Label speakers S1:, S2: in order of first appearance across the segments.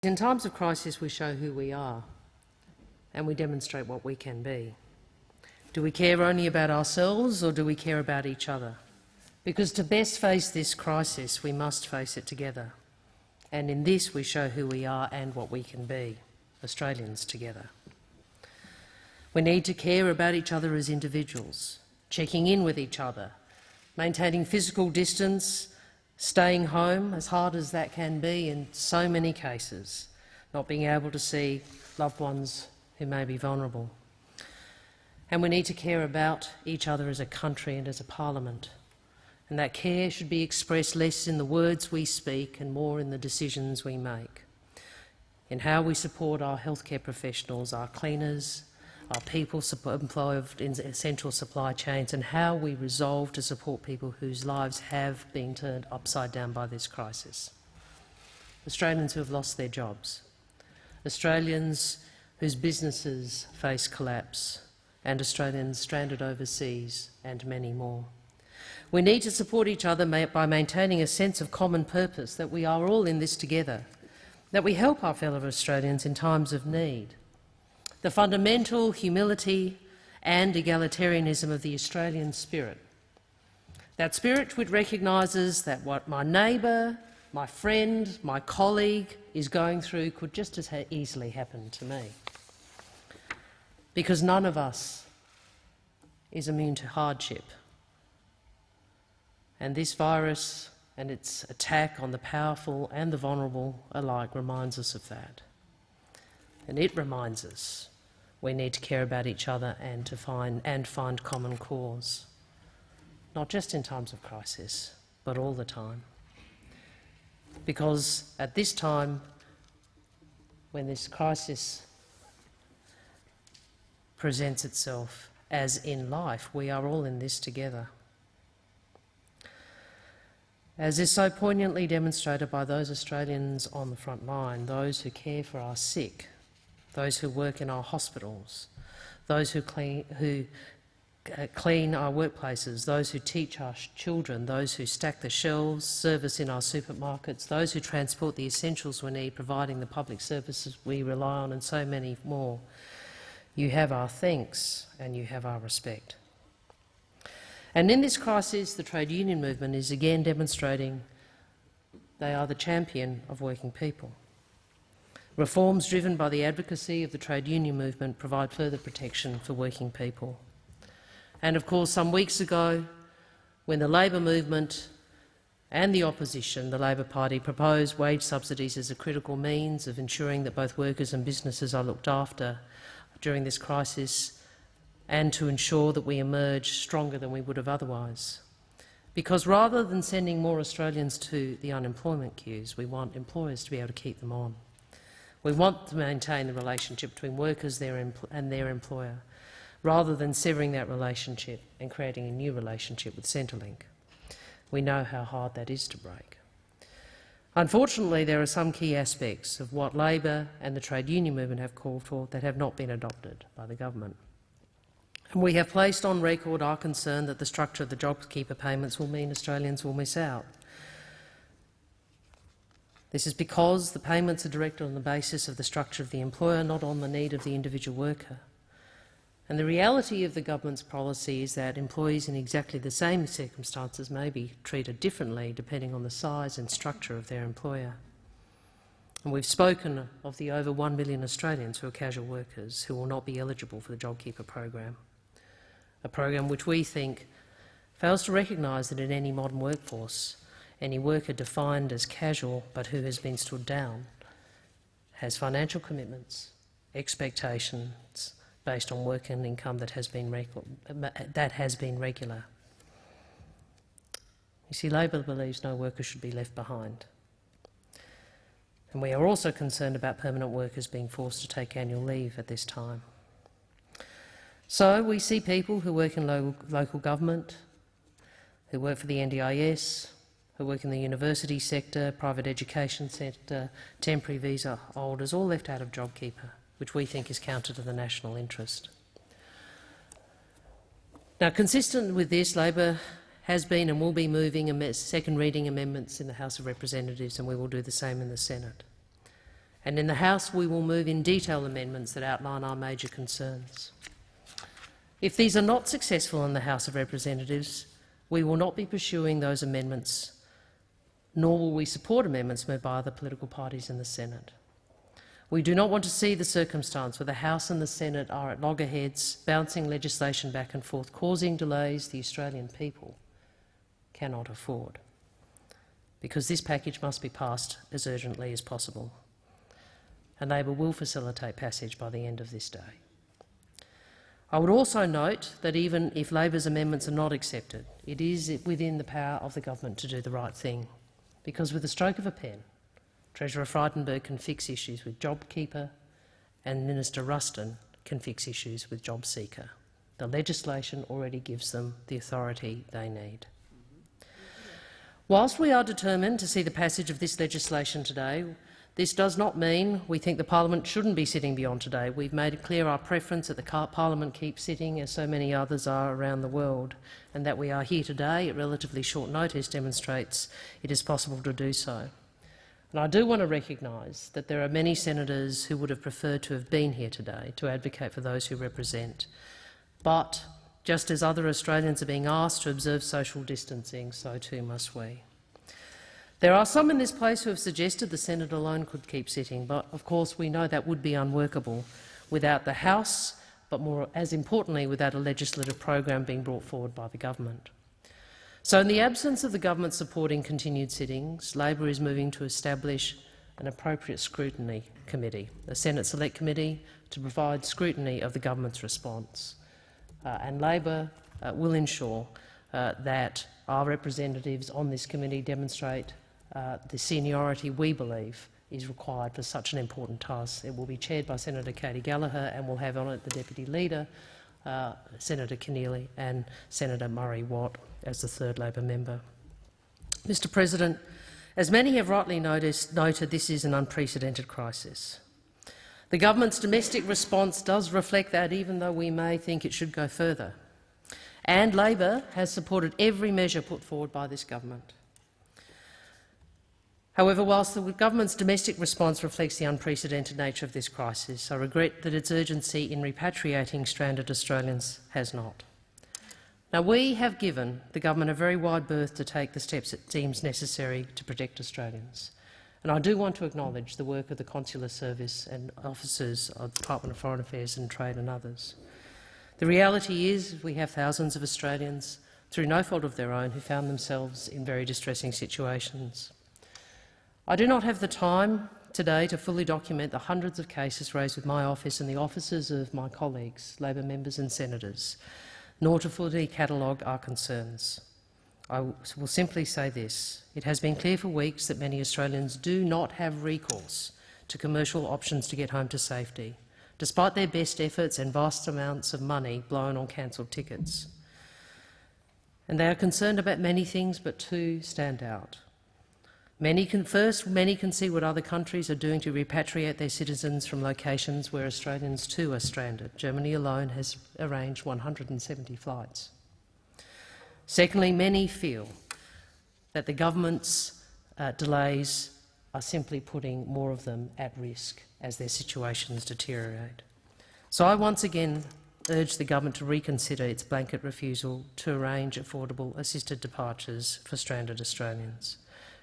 S1: In times of crisis, we show who we are and we demonstrate what we can be. Do we care only about ourselves or do we care about each other? Because to best face this crisis, we must face it together. And in this, we show who we are and what we can be, Australians together. We need to care about each other as individuals, checking in with each other, maintaining physical distance, staying home, as hard as that can be in so many cases, not being able to see loved ones who may be vulnerable. And we need to care about each other as a country and as a parliament. And that care should be expressed less in the words we speak and more in the decisions we make, in how we support our healthcare professionals, our cleaners, our people employed in essential supply chains, and how we resolve to support people whose lives have been turned upside down by this crisis. Australians who have lost their jobs, Australians whose businesses face collapse, and Australians stranded overseas, and many more. We need to support each other by maintaining a sense of common purpose, that we are all in this together, that we help our fellow Australians in times of need. The fundamental humility and egalitarianism of the Australian spirit. That spirit which recognises that what my neighbour, my friend, my colleague is going through could just as easily happen to me. Because none of us is immune to hardship. And this virus and its attack on the powerful and the vulnerable alike reminds us of that. And it reminds us we need to care about each other and to find common cause, not just in times of crisis, but all the time. Because at this time, when this crisis presents itself, as in life, we are all in this together. As is so poignantly demonstrated by those Australians on the front line, those who care for our sick, those who work in our hospitals, those who clean our workplaces, those who teach our children, those who stack the shelves, service in our supermarkets, those who transport the essentials we need, providing the public services we rely on, and so many more. You have our thanks and you have our respect. And in this crisis, the trade union movement is again demonstrating they are the champion of working people. Reforms driven by the advocacy of the trade union movement provide further protection for working people. And of course, some weeks ago, when the Labor movement and the opposition, the Labor Party, proposed wage subsidies as a critical means of ensuring that both workers and businesses are looked after during this crisis, and to ensure that we emerge stronger than we would have otherwise. Because rather than sending more Australians to the unemployment queues, we want employers to be able to keep them on. We want to maintain the relationship between workers and their employer, rather than severing that relationship and creating a new relationship with Centrelink. We know how hard that is to break. Unfortunately, there are some key aspects of what Labor and the trade union movement have called for that have not been adopted by the government. And we have placed on record our concern that the structure of the JobKeeper payments will mean Australians will miss out. This is because the payments are directed on the basis of the structure of the employer, not on the need of the individual worker. And the reality of the government's policy is that employees in exactly the same circumstances may be treated differently depending on the size and structure of their employer. And we've spoken of the over 1 million Australians who are casual workers who will not be eligible for the JobKeeper program, a program which we think fails to recognise that in any modern workforce, any worker defined as casual but who has been stood down has financial commitments, expectations based on work and income that has been regular. You see, Labor believes no worker should be left behind. And we are also concerned about permanent workers being forced to take annual leave at this time. So we see people who work in local government, who work for the NDIS, who work in the university sector, private education sector, temporary visa holders, all left out of JobKeeper, which we think is counter to the national interest. Now, consistent with this, Labor has been and will be moving second reading amendments in the House of Representatives, and we will do the same in the Senate. And in the House we will move in detail amendments that outline our major concerns. If these are not successful in the House of Representatives, we will not be pursuing those amendments, nor will we support amendments moved by other political parties in the Senate. We do not want to see the circumstance where the House and the Senate are at loggerheads, bouncing legislation back and forth, causing delays the Australian people cannot afford, because this package must be passed as urgently as possible, and Labor will facilitate passage by the end of this day. I would also note that even if Labor's amendments are not accepted, it is within the power of the government to do the right thing, because with the stroke of a pen, Treasurer Frydenberg can fix issues with JobKeeper and Minister Ruston can fix issues with JobSeeker. The legislation already gives them the authority they need. Whilst we are determined to see the passage of this legislation today, this does not mean we think the Parliament shouldn't be sitting beyond today. We've made it clear our preference that the Parliament keep sitting, as so many others are around the world, and that we are here today at relatively short notice demonstrates it is possible to do so. And I do want to recognise that there are many senators who would have preferred to have been here today to advocate for those who represent. But just as other Australians are being asked to observe social distancing, so too must we. There are some in this place who have suggested the Senate alone could keep sitting, but of course we know that would be unworkable without the House, but more as importantly without a legislative program being brought forward by the government. So in the absence of the government supporting continued sittings, Labor is moving to establish an appropriate scrutiny committee, a Senate Select Committee, to provide scrutiny of the government's response. And Labor will ensure that our representatives on this committee demonstrate the seniority we believe is required for such an important task. It will be chaired by Senator Katie Gallagher and will have on it the Deputy Leader, Senator Keneally and Senator Murray Watt as the third Labor member. Mr President, as many have rightly noted, this is an unprecedented crisis. The government's domestic response does reflect that, even though we may think it should go further. And Labor has supported every measure put forward by this government. However, whilst the government's domestic response reflects the unprecedented nature of this crisis, I regret that its urgency in repatriating stranded Australians has not. Now, we have given the government a very wide berth to take the steps it deems necessary to protect Australians. And I do want to acknowledge the work of the Consular Service and officers of the Department of Foreign Affairs and Trade and others. The reality is we have thousands of Australians, through no fault of their own, who found themselves in very distressing situations. I do not have the time today to fully document the hundreds of cases raised with my office and the offices of my colleagues, Labor members and senators, nor to fully catalogue our concerns. I will simply say this. It has been clear for weeks that many Australians do not have recourse to commercial options to get home to safety, despite their best efforts and vast amounts of money blown on cancelled tickets. And they are concerned about many things, but two stand out. Many can see what other countries are doing to repatriate their citizens from locations where Australians too are stranded. Germany alone has arranged 170 flights. Secondly, many feel that the government's delays are simply putting more of them at risk as their situations deteriorate. So I once again urge the government to reconsider its blanket refusal to arrange affordable assisted departures for stranded Australians.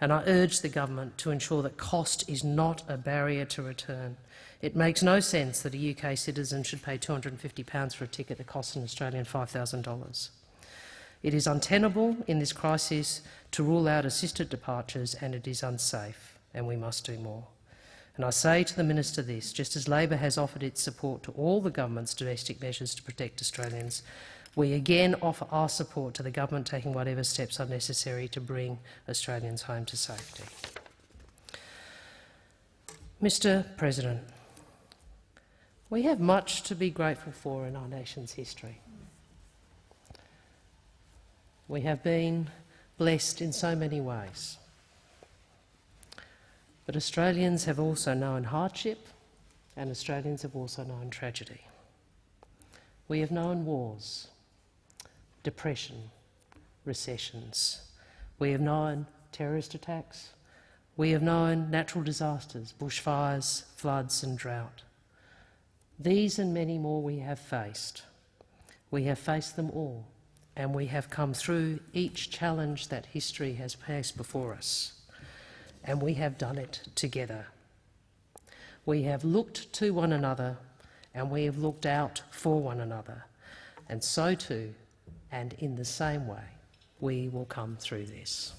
S1: And I urge the government to ensure that cost is not a barrier to return. It makes no sense that a UK citizen should pay £250 for a ticket that costs an Australian $5,000. It is untenable in this crisis to rule out assisted departures, and it is unsafe, and we must do more. And I say to the Minister this, just as Labor has offered its support to all the government's domestic measures to protect Australians, we again offer our support to the government taking whatever steps are necessary to bring Australians home to safety. Mr President, we have much to be grateful for in our nation's history. We have been blessed in so many ways. But Australians have also known hardship, and Australians have also known tragedy. We have known wars, depression, recessions. We have known terrorist attacks. We have known natural disasters, bushfires, floods and drought. These and many more we have faced. We have faced them all, and we have come through each challenge that history has placed before us, and we have done it together. We have looked to one another, and we have looked out for one another, and so too, and in the same way, we will come through this.